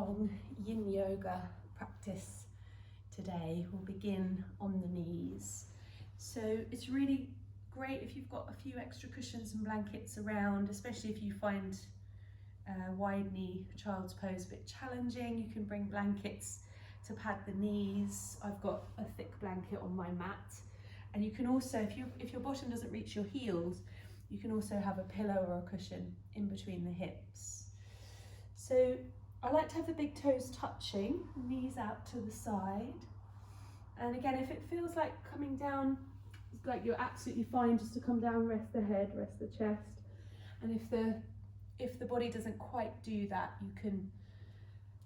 long yin yoga practice today. We'll begin on the knees. So it's really great if you've got a few extra cushions and blankets around, especially if you find wide knee child's pose a bit challenging. You can bring blankets to pad the knees. I've got a thick blanket on my mat, and you can also, if your bottom doesn't reach your heels, you can also have a pillow or a cushion in between the hips. So I like to have the big toes touching, knees out to the side. And again, if it feels like coming down, like you're absolutely fine just to come down, rest the head, rest the chest. And if the body doesn't quite do that, you can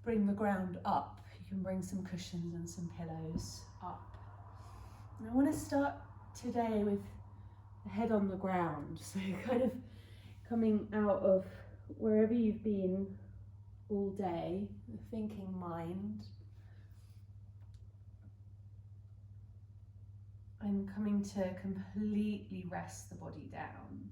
bring the ground up. You can bring some cushions and some pillows up. And I want to start today with the head on the ground. So kind of coming out of wherever you've been all day, the thinking mind, and coming to completely rest the body down.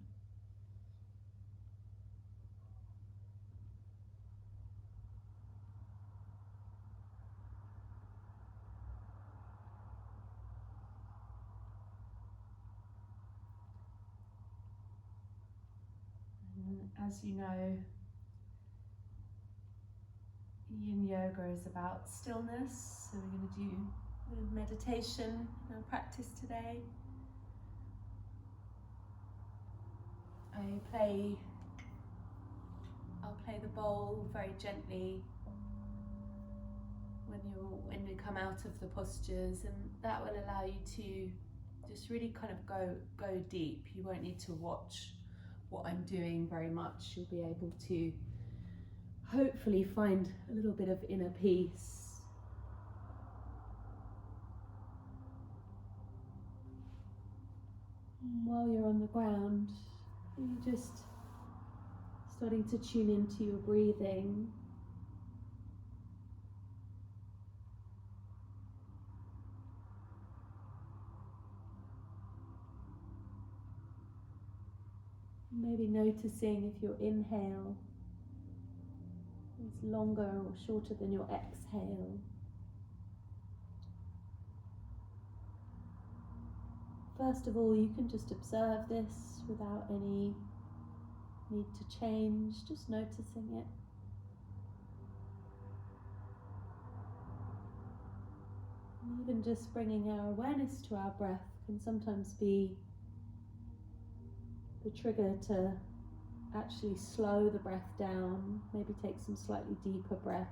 And as you know, yin yoga is about stillness, so we're going to do a bit of meditation in our practice today. I'll play the bowl very gently when you come out of the postures, and that will allow you to just really kind of go deep. You won't need to watch what I'm doing very much. You'll be able to hopefully find a little bit of inner peace. And while you're on the ground, you're just starting to tune into your breathing. Maybe noticing if your inhale is longer or shorter than your exhale. First of all, you can just observe this without any need to change, just noticing it. And even just bringing our awareness to our breath can sometimes be the trigger to actually slow the breath down, maybe take some slightly deeper breaths.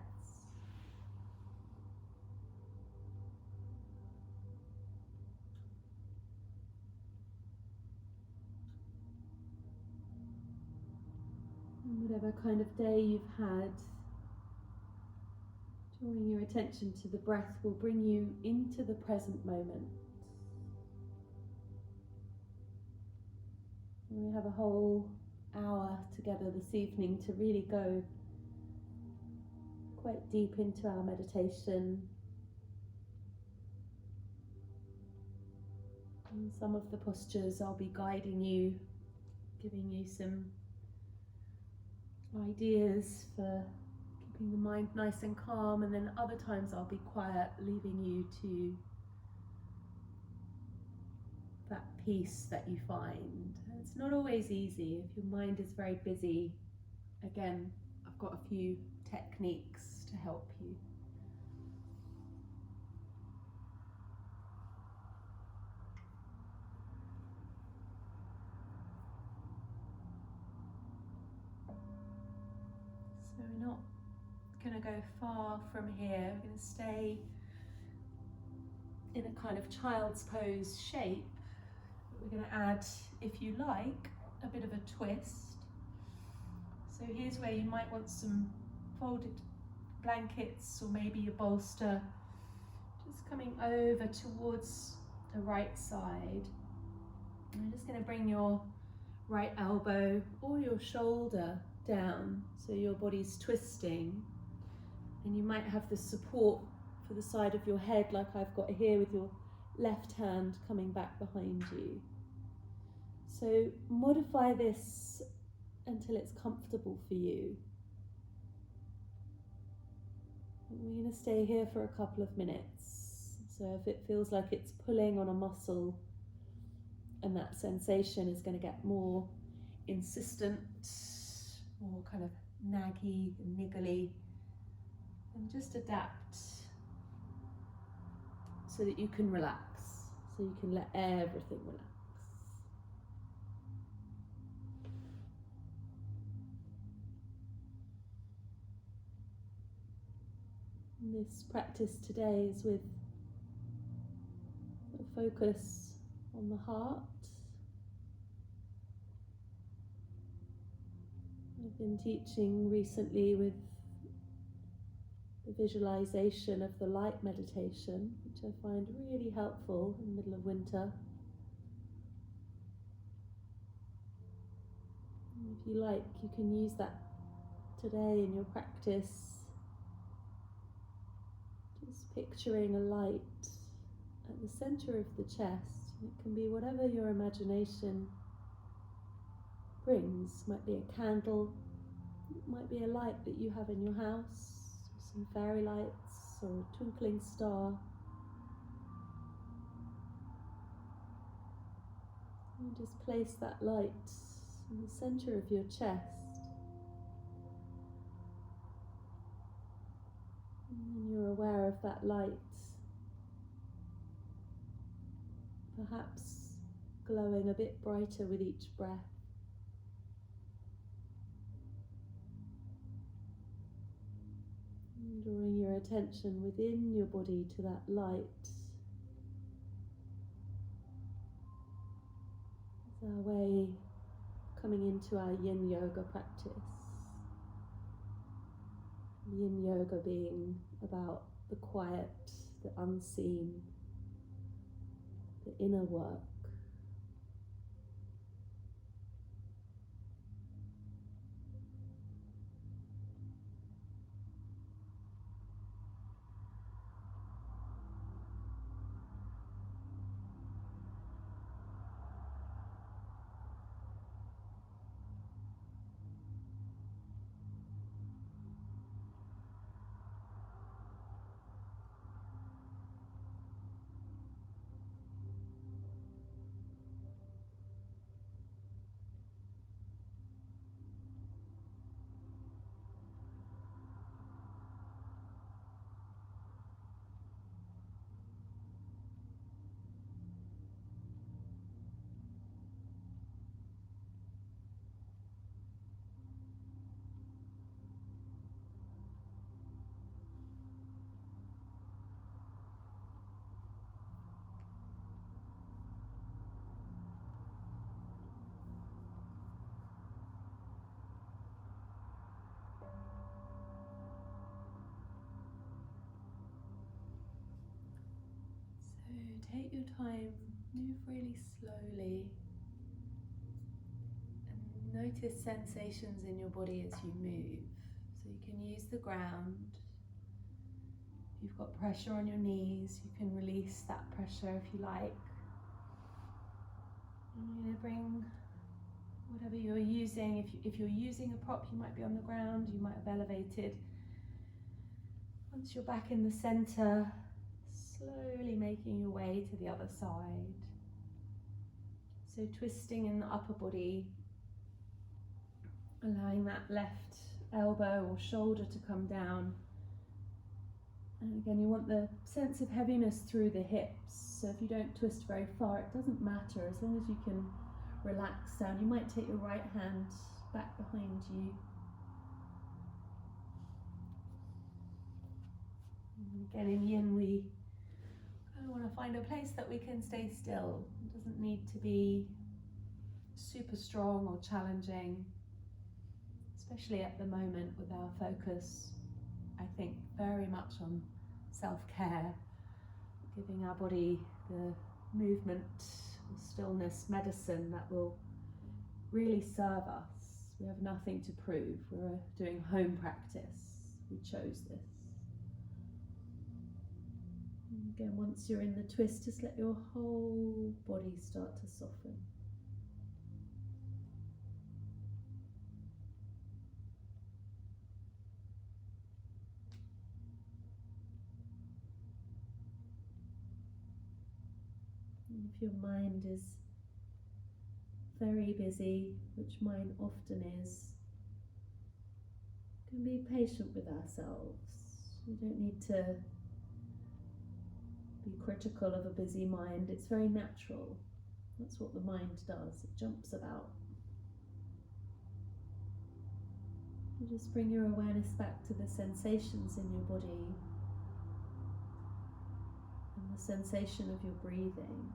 And whatever kind of day you've had, drawing your attention to the breath will bring you into the present moment. We have a whole hour together this evening to really go quite deep into our meditation. In some of the postures I'll be guiding you, giving you some ideas for keeping the mind nice and calm, and then other times I'll be quiet, leaving you to that peace that you find. It's not always easy if your mind is very busy. Again, I've got a few techniques to help you. So we're not going to go far from here. We're going to stay in a kind of child's pose shape. We're going to add, if you like, a bit of a twist. So here's where you might want some folded blankets or maybe a bolster, just coming over towards the right side. And I'm just going to bring your right elbow or your shoulder down so your body's twisting, and you might have the support for the side of your head like I've got here, with your left hand coming back behind you. So modify this until it's comfortable for you. We're going to stay here for a couple of minutes. So if it feels like it's pulling on a muscle and that sensation is going to get more insistent, more kind of naggy and niggly, then just adapt so that you can relax, so you can let everything relax. And this practice today is with a focus on the heart. I've been teaching recently with the visualization of the light meditation, which I find really helpful in the middle of winter. And if you like, you can use that today in your practice. Just picturing a light at the center of the chest. It can be whatever your imagination brings. It might be a candle, it might be a light that you have in your house, some fairy lights or a twinkling star. And just place that light in the center of your chest. And then you're aware of that light, perhaps glowing a bit brighter with each breath. And drawing your attention within your body to that light. It's our way coming into our yin yoga practice. Yin yoga being about the quiet, the unseen, the inner work. So take your time, move really slowly, and notice sensations in your body as you move. So you can use the ground. If you've got pressure on your knees, you can release that pressure if you like. And you're going to bring whatever you're using. If you're using a prop, you might be on the ground, you might have elevated. Once you're back in the center, slowly making your way to the other side. So twisting in the upper body, allowing that left elbow or shoulder to come down. And again, you want the sense of heaviness through the hips. So if you don't twist very far, it doesn't matter, as long as you can relax down. You might take your right hand back behind you. And again, in yin, we kind of want to find a place that we can stay still. It doesn't need to be super strong or challenging, especially at the moment with our focus, I think, very much on self-care, giving our body the movement or stillness medicine that will really serve us. We have nothing to prove. We're doing home practice. We chose this. And again, once you're in the twist, just let your whole body start to soften. And if your mind is very busy, which mine often is, can be patient with ourselves. We don't need to be critical of a busy mind. It's very natural. That's what the mind does. It jumps about. You just bring your awareness back to the sensations in your body and the sensation of your breathing.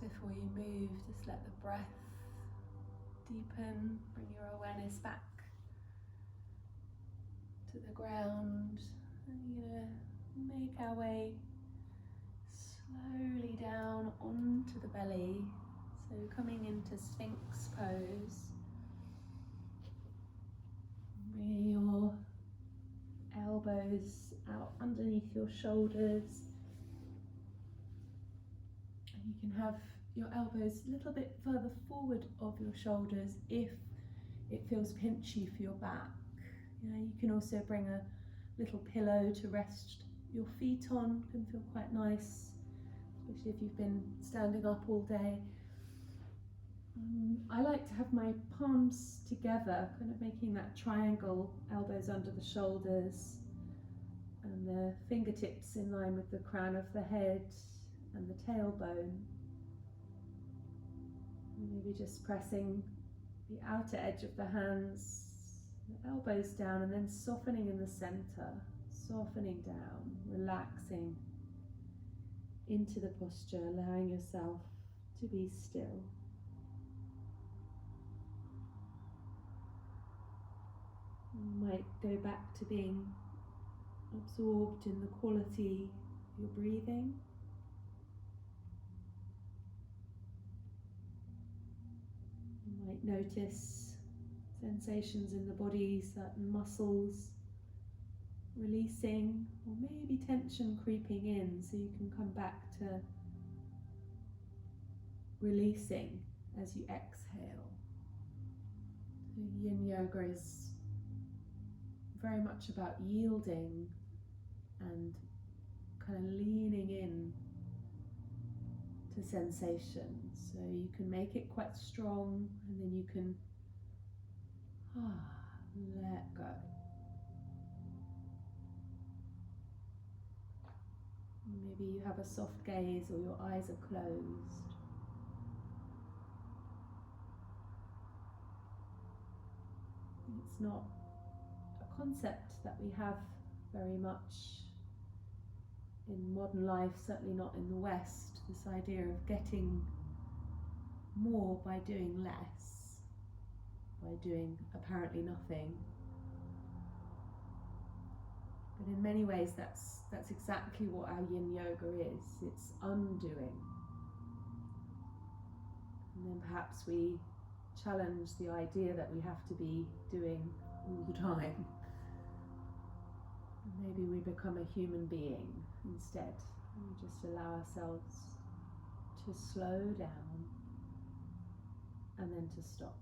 Before you move, just let the breath deepen, bring your awareness back to the ground, and you're going to make our way slowly down onto the belly, so coming into Sphinx pose. Bringing your elbows out underneath your shoulders. You can have your elbows a little bit further forward of your shoulders if it feels pinchy for your back. You can also bring a little pillow to rest your feet on. Can feel quite nice, especially if you've been standing up all day. I like to have my palms together, kind of making that triangle, elbows under the shoulders and the fingertips in line with the crown of the head and the tailbone. Maybe just pressing the outer edge of the hands, the elbows down, and then softening in the center, softening down, relaxing into the posture, allowing yourself to be still. You might go back to being absorbed in the quality of your breathing. You might notice sensations in the body, certain muscles releasing, or maybe tension creeping in, so you can come back to releasing as you exhale. So Yin Yoga is very much about yielding and kind of leaning in to sensation. So you can make it quite strong, and then you can let go. Maybe you have a soft gaze or your eyes are closed. It's not a concept that we have very much in modern life, certainly not in the West, this idea of getting more by doing less, by doing apparently nothing. But in many ways that's exactly what our yin yoga is. It's undoing. And then perhaps we challenge the idea that we have to be doing all the time. And maybe we become a human being instead. And we just allow ourselves to slow down and then to stop.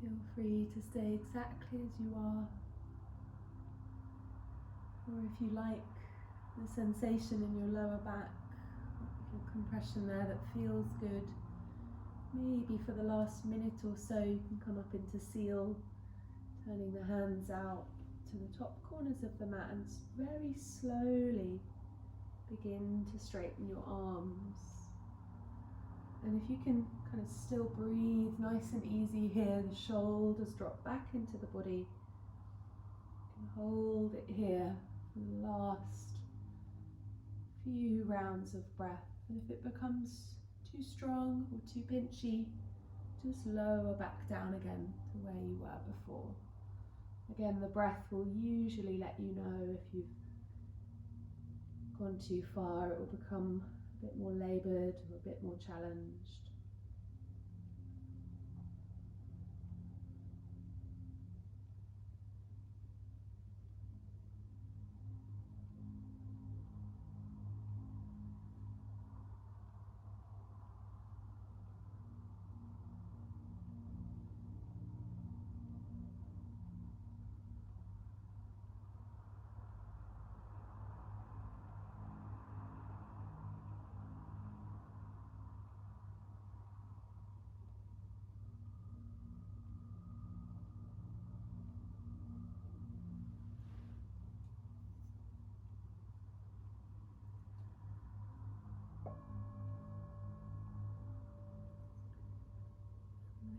Feel free to stay exactly as you are, or if you like the sensation in your lower back, little compression there that feels good, maybe for the last minute or so you can come up into seal, turning the hands out to the top corners of the mat and very slowly begin to straighten your arms. And if you can kind of still breathe nice and easy here, the shoulders drop back into the body. You can hold it here for the last few rounds of breath. And if it becomes too strong or too pinchy, just lower back down again to where you were before. Again, the breath will usually let you know if you've gone too far. It will become a bit more laboured or a bit more challenged.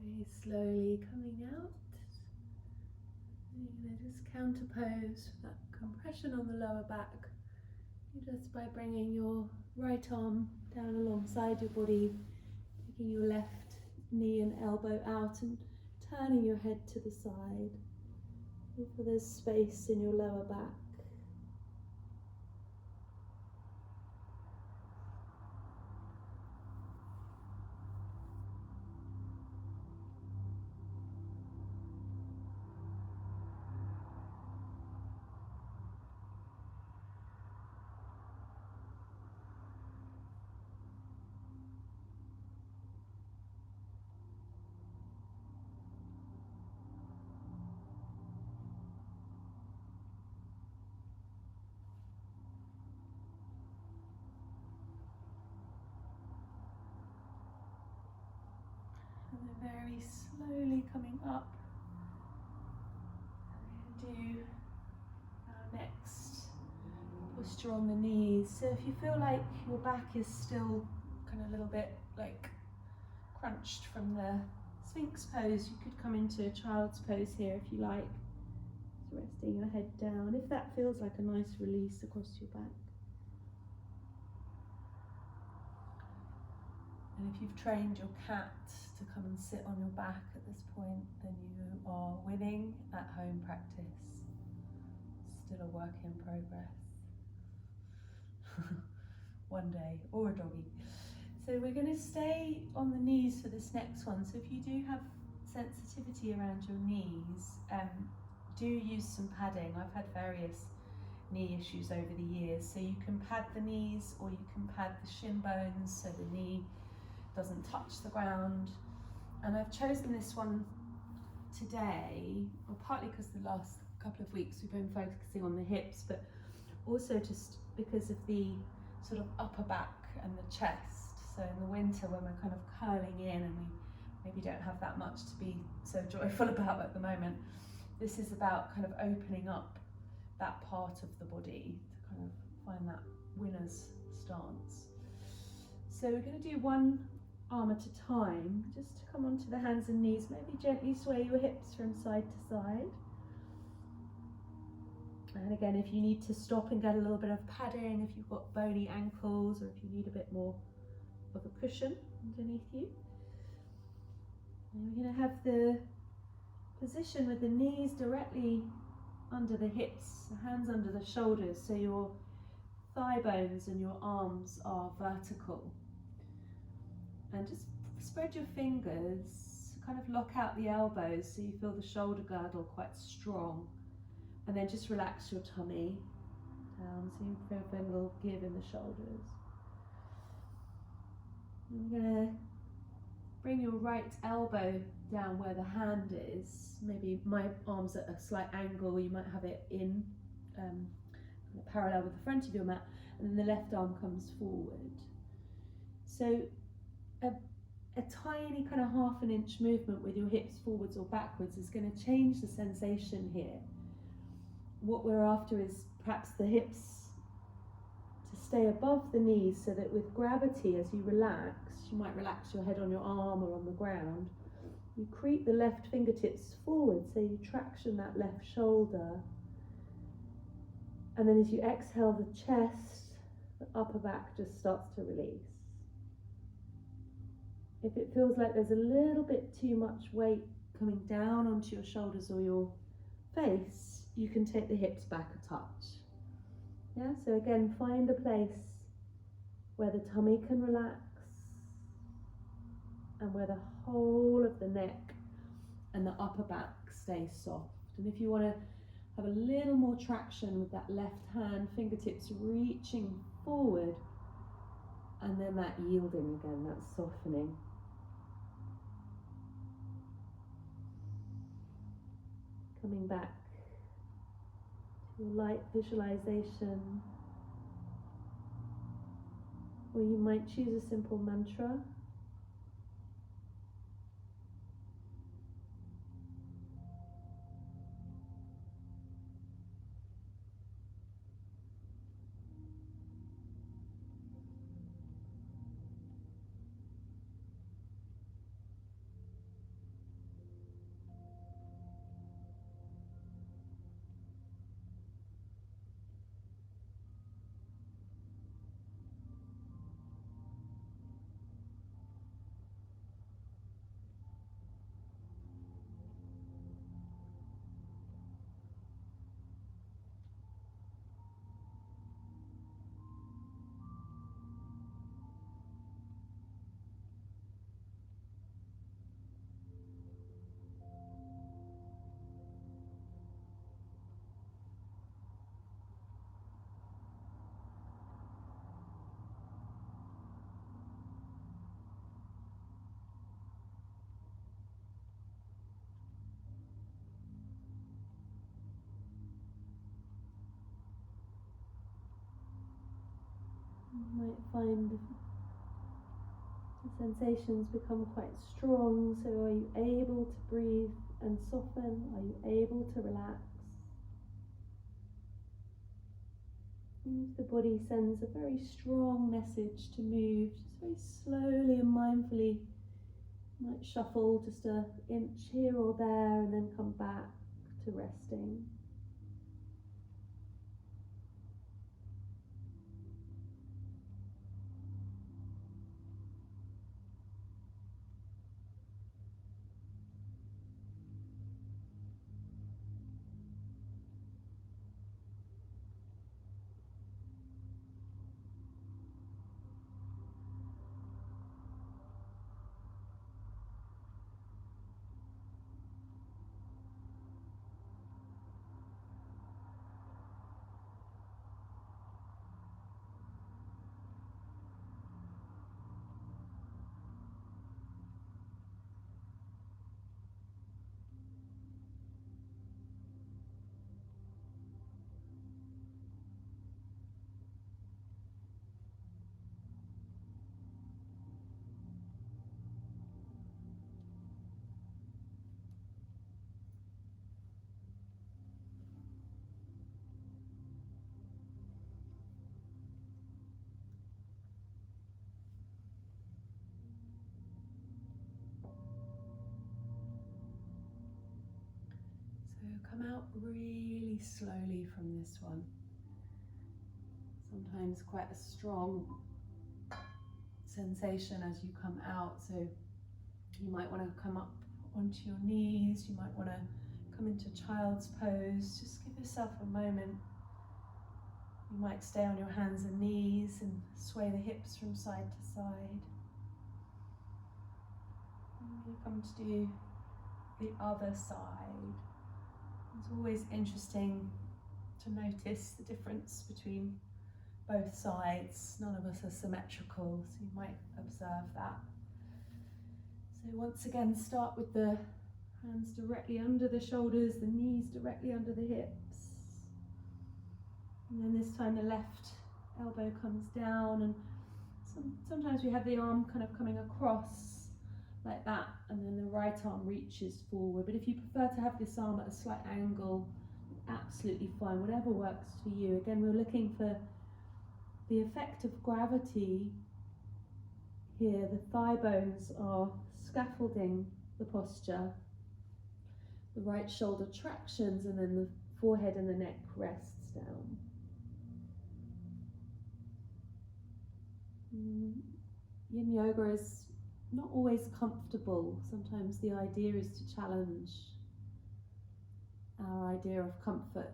Very slowly coming out. You're going to just counterpose that compression on the lower back, just by bringing your right arm down alongside your body, taking your left knee and elbow out and turning your head to the side. Feel for there's space in your lower back. And then very slowly coming up our next posture on the knees. So if you feel like your back is still kind of a little bit like crunched from the Sphinx pose, you could come into a child's pose here if you like. So resting your head down, if that feels like a nice release across your back. And if you've trained your cat to come and sit on your back at this point, then you are winning at home practice. Still a work in progress. One day, or a doggy. So we're going to stay on the knees for this next one. So if you do have sensitivity around your knees, do use some padding. I've had various knee issues over the years. So you can pad the knees, or you can pad the shin bones so the knee doesn't touch the ground. And I've chosen this one today, well, partly because the last couple of weeks we've been focusing on the hips, but also just because of the sort of upper back and the chest. So in the winter when we're kind of curling in and we maybe don't have that much to be so joyful about at the moment, this is about kind of opening up that part of the body to kind of find that winner's stance. So we're going to do one arm at a time, just to come onto the hands and knees. Maybe gently sway your hips from side to side. And again, if you need to stop and get a little bit of padding, if you've got bony ankles, or if you need a bit more of a cushion underneath you. And we're going to have the position with the knees directly under the hips, the hands under the shoulders, so your thigh bones and your arms are vertical. And just spread your fingers, kind of lock out the elbows so you feel the shoulder girdle quite strong. And then just relax your tummy down so you feel a little give in the shoulders. I'm going to bring your right elbow down where the hand is. Maybe my arm's at a slight angle, you might have it in parallel with the front of your mat, and then the left arm comes forward. So a tiny kind of half an inch movement with your hips forwards or backwards is going to change the sensation here. What we're after is perhaps the hips to stay above the knees, so that with gravity, as you relax, you might relax your head on your arm or on the ground, you creep the left fingertips forward, so you traction that left shoulder. And then as you exhale, the chest, the upper back just starts to release. If it feels like there's a little bit too much weight coming down onto your shoulders or your face, you can take the hips back a touch. Yeah, so again, find a place where the tummy can relax and where the whole of the neck and the upper back stay soft. And if you want to have a little more traction with that left hand, fingertips reaching forward, and then that yielding again, that softening. Coming back to your light visualization, or you might choose a simple mantra. You might find the sensations become quite strong. So are you able to breathe and soften? Are you able to relax? And if the body sends a very strong message to move, just very slowly and mindfully, you might shuffle just an inch here or there and then come back to resting. So come out really slowly from this one. Sometimes quite a strong sensation as you come out, so you might want to come up onto your knees, you might want to come into child's pose. Just give yourself a moment. You might stay on your hands and knees and sway the hips from side to side. And you come to do the other side. It's always interesting to notice the difference between both sides. None of us are symmetrical, so you might observe that. So once again, start with the hands directly under the shoulders, the knees directly under the hips. And then this time the left elbow comes down, and sometimes we have the arm kind of coming across like that, and then the right arm reaches forward. But if you prefer to have this arm at a slight angle, absolutely fine, whatever works for you. Again, we're looking for the effect of gravity here. The thigh bones are scaffolding the posture. The right shoulder tractions, and then the forehead and the neck rests down. Yin yoga is not always comfortable. Sometimes the idea is to challenge our idea of comfort.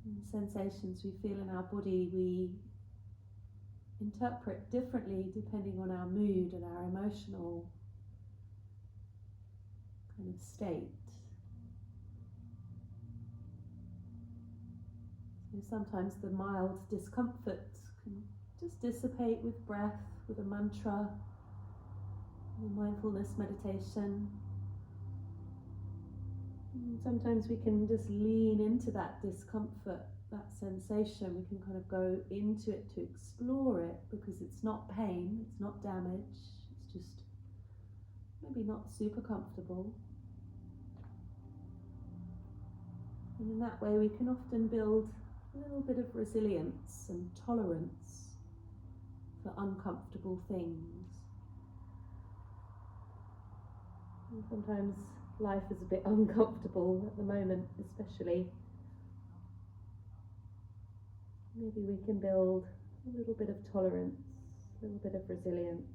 And the sensations we feel in our body, we interpret differently depending on our mood and our emotional kind of state. So sometimes the mild discomfort can just dissipate with breath, with a mantra, with a mindfulness meditation. And sometimes we can just lean into that discomfort, that sensation. We can kind of go into it to explore it, because it's not pain, it's not damage, it's just maybe not super comfortable. And in that way we can often build a little bit of resilience and tolerance for uncomfortable things. And sometimes life is a bit uncomfortable at the moment, especially. Maybe we can build a little bit of tolerance, a little bit of resilience.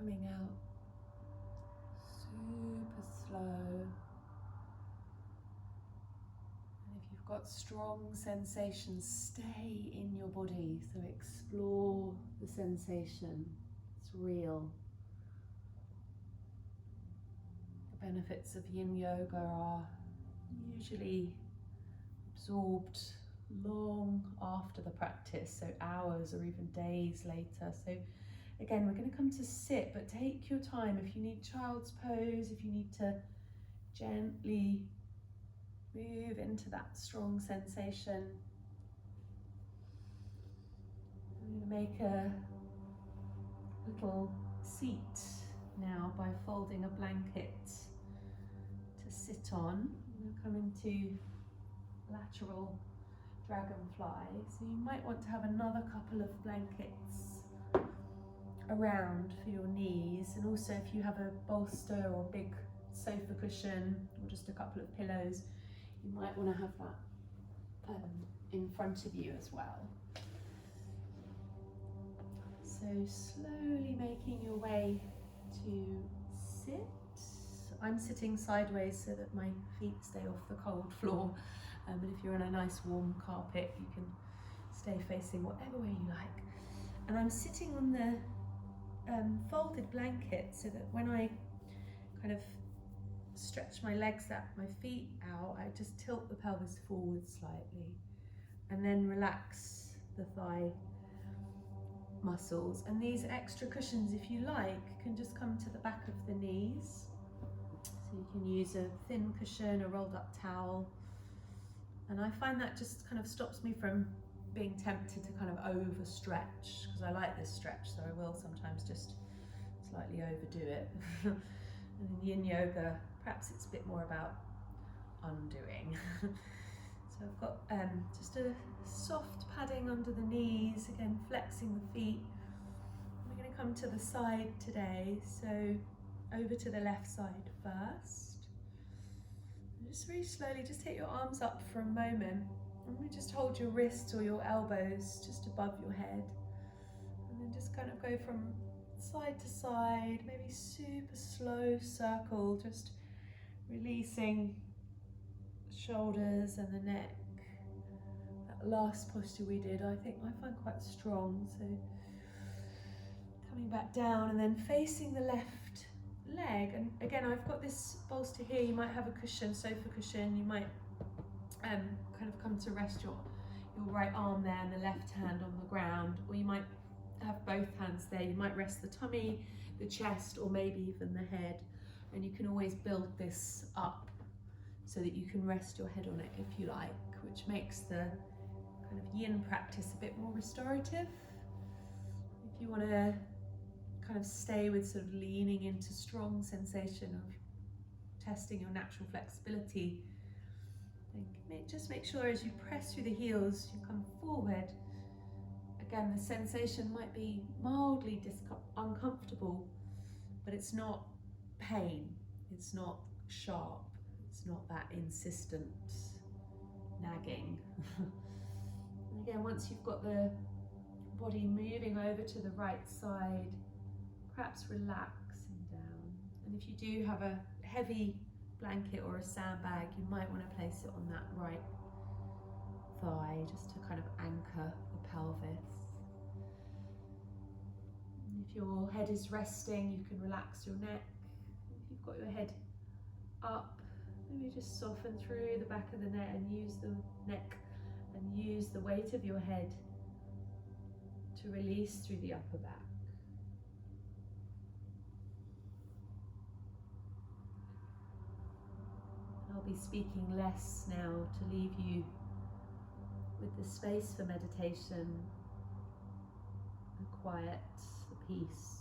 coming out super slow. And if you've got strong sensations, stay in your body. So explore the sensation. It's real. The benefits of yin yoga are usually absorbed long after the practice, so hours or even days later. So again, we're going to come to sit, but take your time. If you need child's pose, if you need to gently move into that strong sensation, I'm going to make a little seat now by folding a blanket to sit on. I'm going to come into lateral dragonfly, so you might want to have another couple of blankets around for your knees, and also if you have a bolster or big sofa cushion or just a couple of pillows, you might want to have that in front of you as well. So slowly making your way to sit. I'm sitting sideways so that my feet stay off the cold floor, but if you're on a nice warm carpet you can stay facing whatever way you like. And I'm sitting on the folded blanket so that when I kind of stretch my legs out, my feet out, I just tilt the pelvis forward slightly and then relax the thigh muscles. And these extra cushions, if you like, can just come to the back of the knees. So you can use a thin cushion, a rolled up towel. And I find that just kind of stops me from being tempted to kind of overstretch, because I like this stretch, so I will sometimes just slightly overdo it. And in yin yoga, perhaps it's a bit more about undoing. So I've got just a soft padding under the knees, again flexing the feet. We're going to come to the side today, so over to the left side first. And just very slowly, just take your arms up for a moment. And we just hold your wrists or your elbows just above your head. And then just kind of go from side to side, maybe super slow circle, just releasing the shoulders and the neck. That last posture we did, I find quite strong. So coming back down and then facing the left leg. And again, I've got this bolster here. You might have a cushion, sofa cushion. You might kind of come to rest your right arm there and the left hand on the ground, or you might have both hands there. You might rest the tummy, the chest, or maybe even the head, and you can always build this up so that you can rest your head on it if you like, which makes the kind of yin practice a bit more restorative. If you want to kind of stay with sort of leaning into strong sensation of testing your natural flexibility, just make sure as you press through the heels, you come forward. Again, the sensation might be mildly uncomfortable, but it's not pain, it's not sharp, it's not that insistent nagging. And again, once you've got the body moving over to the right side, perhaps relaxing down. And if you do have a heavy blanket or a sandbag, you might want to place it on that right thigh just to kind of anchor the pelvis. And if your head is resting, you can relax your neck. If you've got your head up, maybe just soften through the back of the neck and use the neck and use the weight of your head to release through the upper back. I'll be speaking less now to leave you with the space for meditation, the quiet, the peace.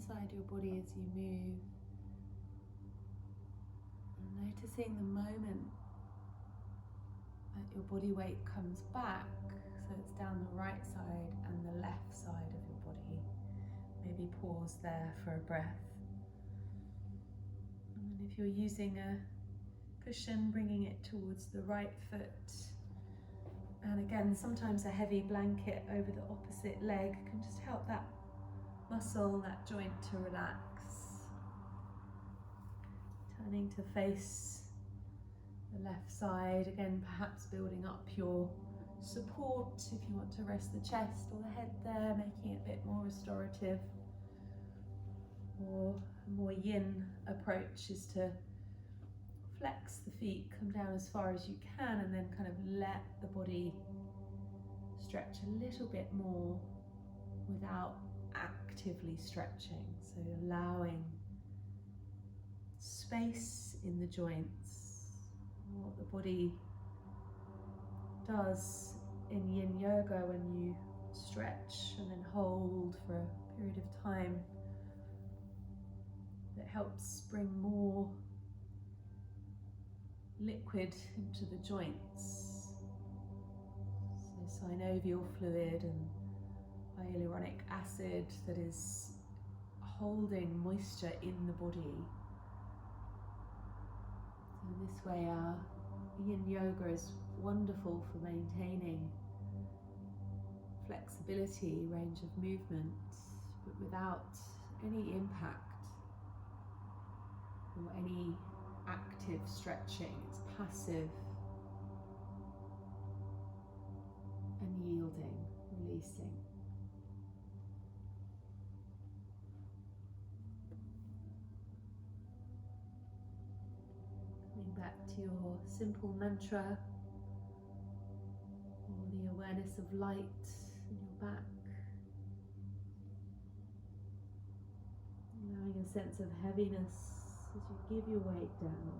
inside your body as you move. And noticing the moment that your body weight comes back, so it's down the right side and the left side of your body. Maybe pause there for a breath. And then if you're using a cushion, bringing it towards the right foot. And again, sometimes a heavy blanket over the opposite leg can just help that muscle, that joint to relax. Turning to face the left side, again perhaps building up your support if you want to rest the chest or the head there, making it a bit more restorative. Or a more yin approach is to flex the feet, come down as far as you can, and then kind of let the body stretch a little bit more without actively stretching. So allowing space in the joints. What the body does in yin yoga when you stretch and then hold for a period of time, that helps bring more liquid into the joints. So synovial fluid and hyaluronic acid that is holding moisture in the body. So in this way our yin yoga is wonderful for maintaining flexibility, range of movement, but without any impact or any active stretching. It's passive and yielding, releasing. Coming back to your simple mantra, or the awareness of light in your back. Allowing a sense of heaviness as you give your weight down.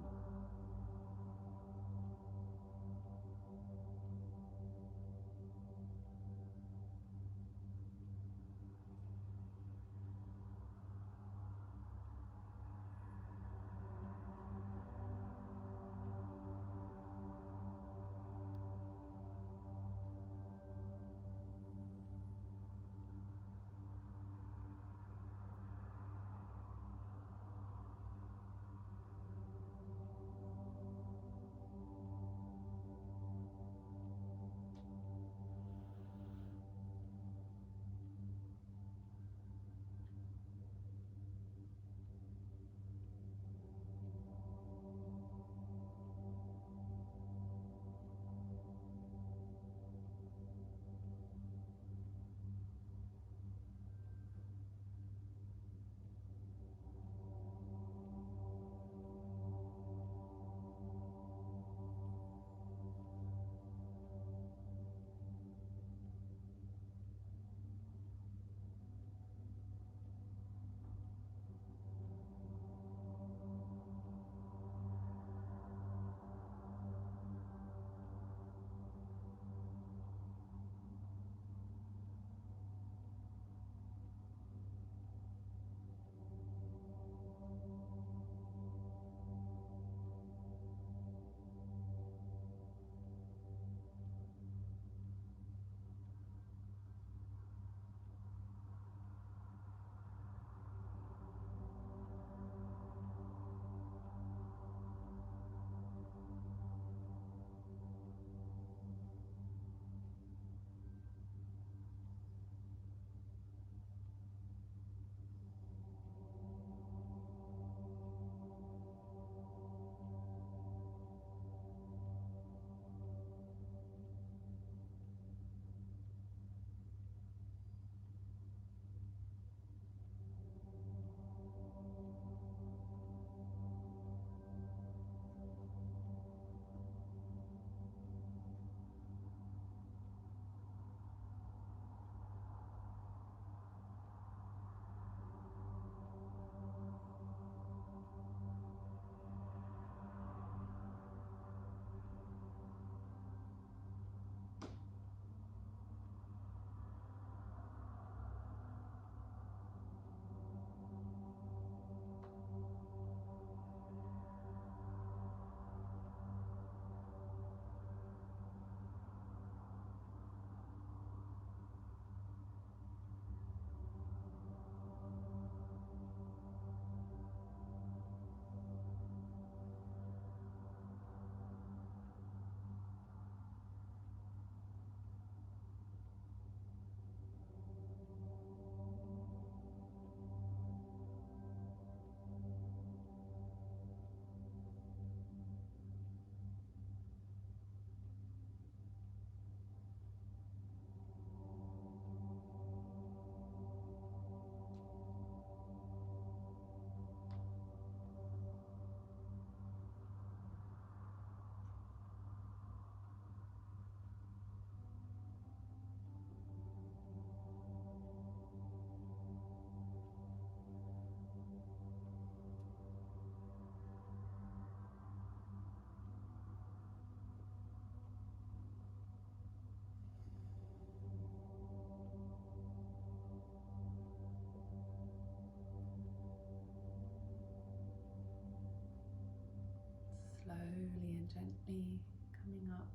and gently coming up.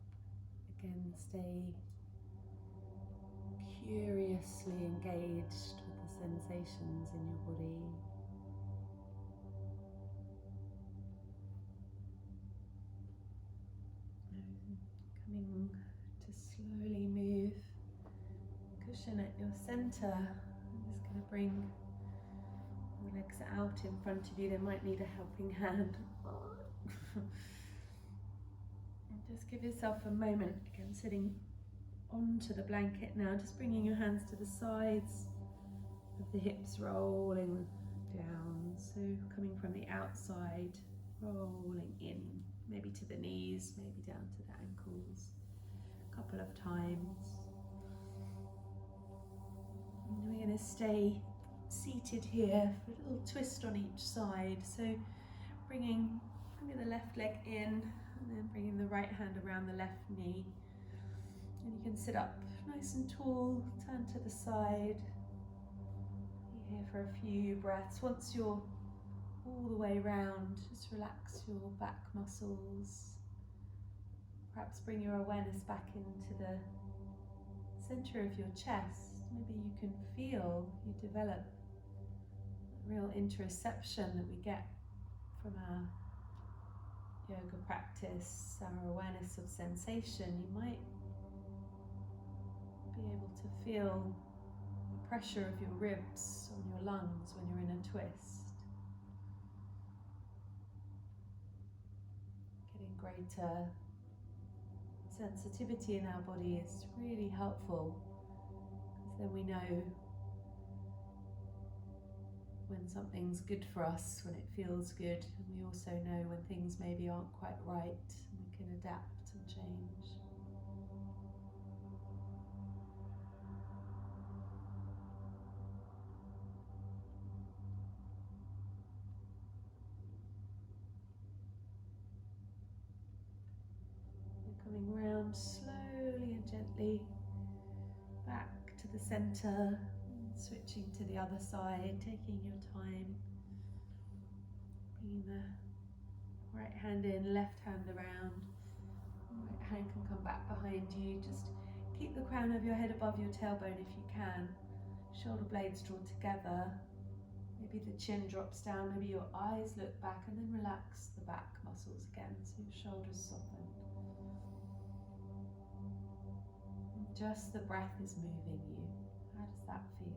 Again, stay curiously engaged with the sensations in your body. Coming to slowly move cushion at your center. I'm just going to bring the legs out in front of you. They might need a helping hand. And just give yourself a moment, again sitting onto the blanket now, just bringing your hands to the sides of the hips, rolling down. So coming from the outside, rolling in, maybe to the knees, maybe down to the ankles, a couple of times. And we're going to stay seated here for a little twist on each side. So bringing the left leg in and then bringing the right hand around the left knee. And you can sit up nice and tall, turn to the side. Be here for a few breaths. Once you're all the way round, just relax your back muscles. Perhaps bring your awareness back into the center of your chest. Maybe you can feel, you develop a real interoception that we get from our yoga practice, our awareness of sensation. You might be able to feel the pressure of your ribs on your lungs when you're in a twist. Getting greater sensitivity in our body is really helpful, because then we know when something's good for us, when it feels good, and we also know when things maybe aren't quite right, and we can adapt and change. You're coming round slowly and gently back to the center, switching to the other side, taking your time. Bringing the right hand in, left hand around. Right hand can come back behind you. Just keep the crown of your head above your tailbone if you can. Shoulder blades draw together. Maybe the chin drops down, maybe your eyes look back, and then relax the back muscles again so your shoulders soften. And just the breath is moving you. How does that feel?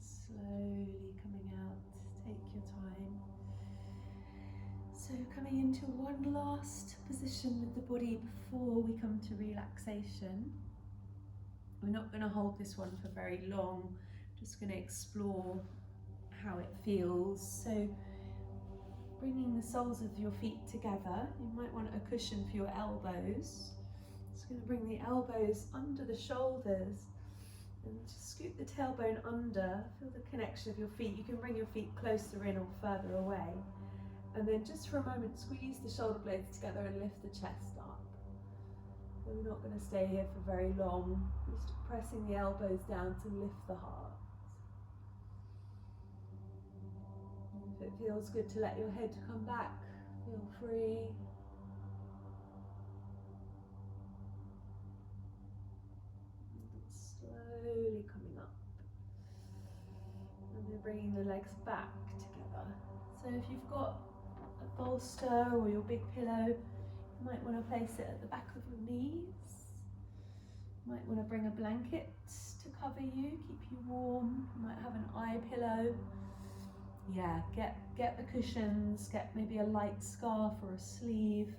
Slowly coming out, take your time. So coming into one last position with the body before we come to relaxation. We're not going to hold this one for very long, just going to explore how it feels. So bringing the soles of your feet together, you might want a cushion for your elbows. Just going to bring the elbows under the shoulders and just scoot the tailbone under, feel the connection of your feet. You can bring your feet closer in or further away. And then just for a moment, squeeze the shoulder blades together and lift the chest up. So we're not going to stay here for very long, just pressing the elbows down to lift the heart. And if it feels good to let your head come back, feel free. Slowly coming up, and then bringing the legs back together. So if you've got a bolster or your big pillow, you might want to place it at the back of your knees. You might want to bring a blanket to cover you, keep you warm. You might have an eye pillow. Yeah, get the cushions, get maybe a light scarf or a sleeve,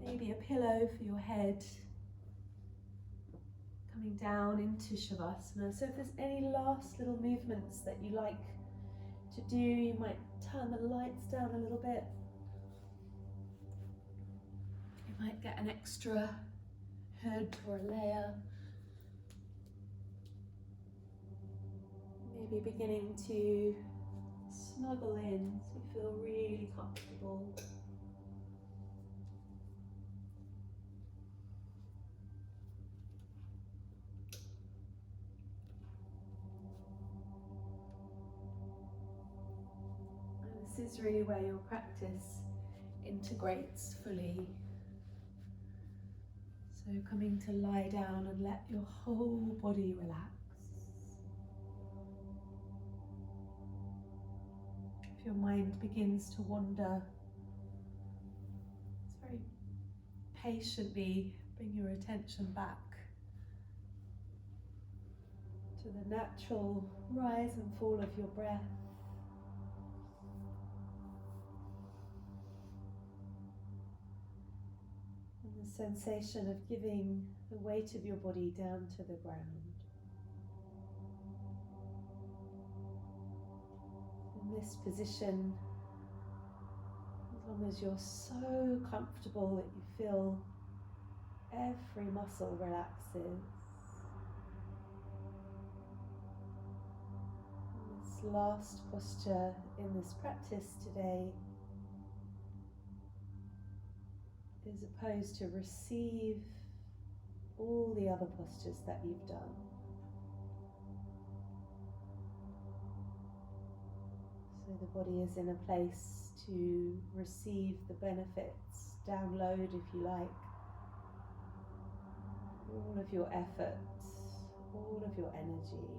maybe a pillow for your head. Coming down into Shavasana. So if there's any last little movements that you like to do, you might turn the lights down a little bit. You might get an extra hood or a layer. Maybe beginning to snuggle in so you feel really comfortable. And this is really where your practice integrates fully. So coming to lie down and let your whole body relax. If your mind begins to wander, it's very patiently bring your attention back to the natural rise and fall of your breath. And the sensation of giving the weight of your body down to the ground. In this position, as long as you're so comfortable that you feel every muscle relaxes. And this last posture in this practice today is opposed to receive all the other postures that you've done. So the body is in a place to receive the benefits, download if you like, all of your effort, all of your energy.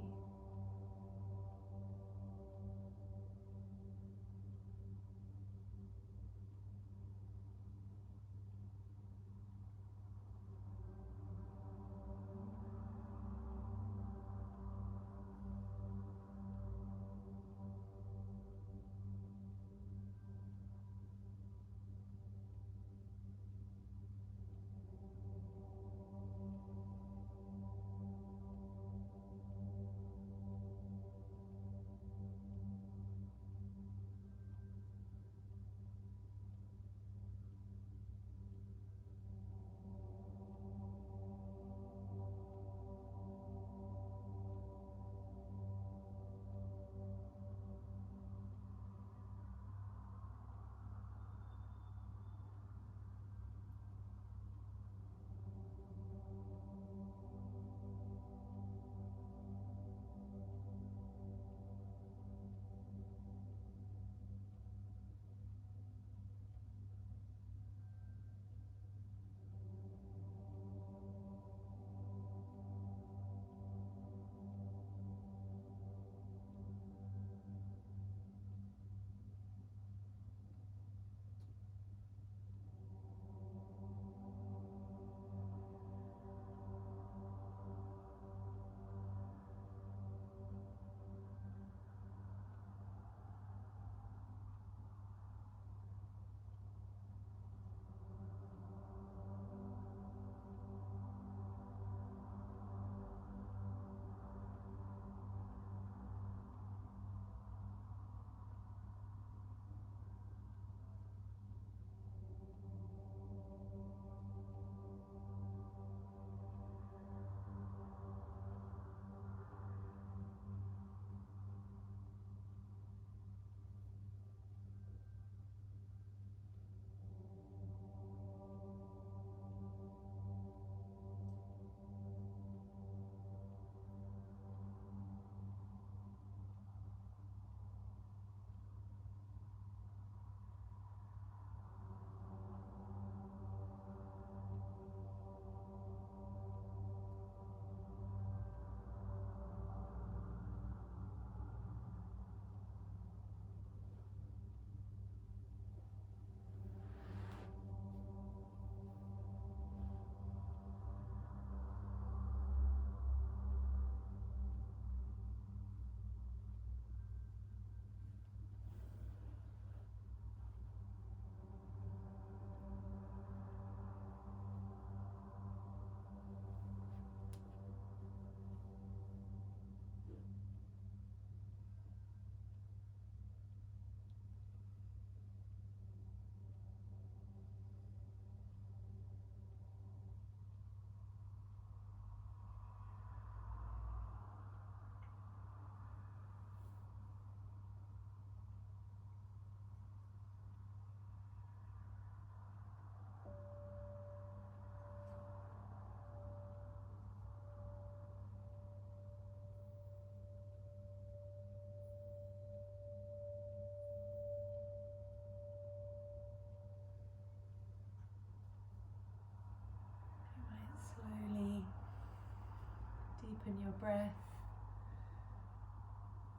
breath.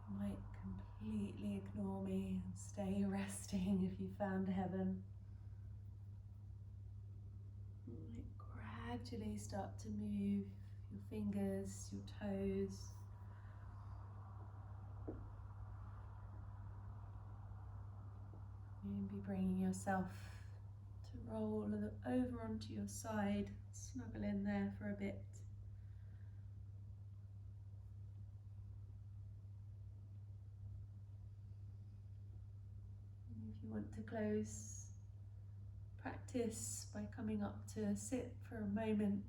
You might completely ignore me and stay resting if you found heaven. You might gradually start to move your fingers, your toes. Maybe bringing yourself to roll over onto your side, snuggle in there for a bit. And if you want to close practice by coming up to sit for a moment,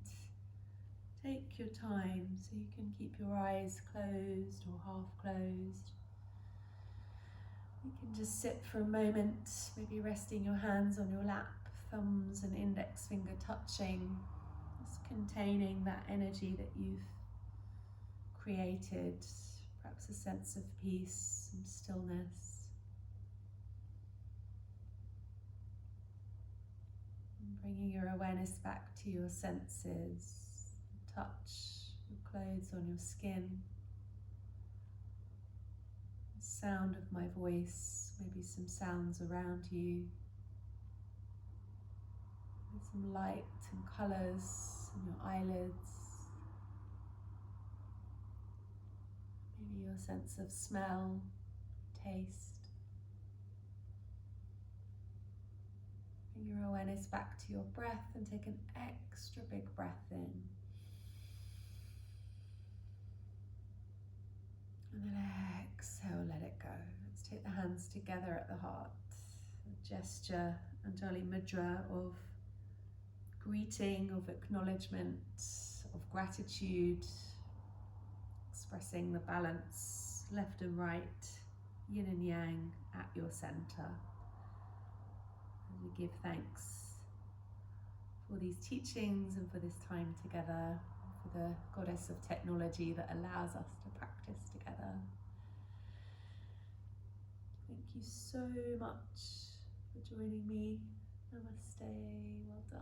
take your time so you can keep your eyes closed or half closed. You can just sit for a moment, maybe resting your hands on your lap, thumbs and index finger touching, just containing that energy that you've created, perhaps a sense of peace and stillness. And bringing your awareness back to your senses, touch, your clothes on your skin, the sound of my voice, maybe some sounds around you, with some light and colours in your eyelids, maybe your sense of smell, taste. Bring your awareness back to your breath and take an extra big breath in. And then exhale, let it go. Let's take the hands together at the heart. A gesture, Anjali Mudra of greeting, of acknowledgement, of gratitude, expressing the balance, left and right, yin and yang at your center. And we give thanks for these teachings and for this time together, for the goddess of technology that allows us to practice together. Thank you so much for joining me. Namaste. Well done.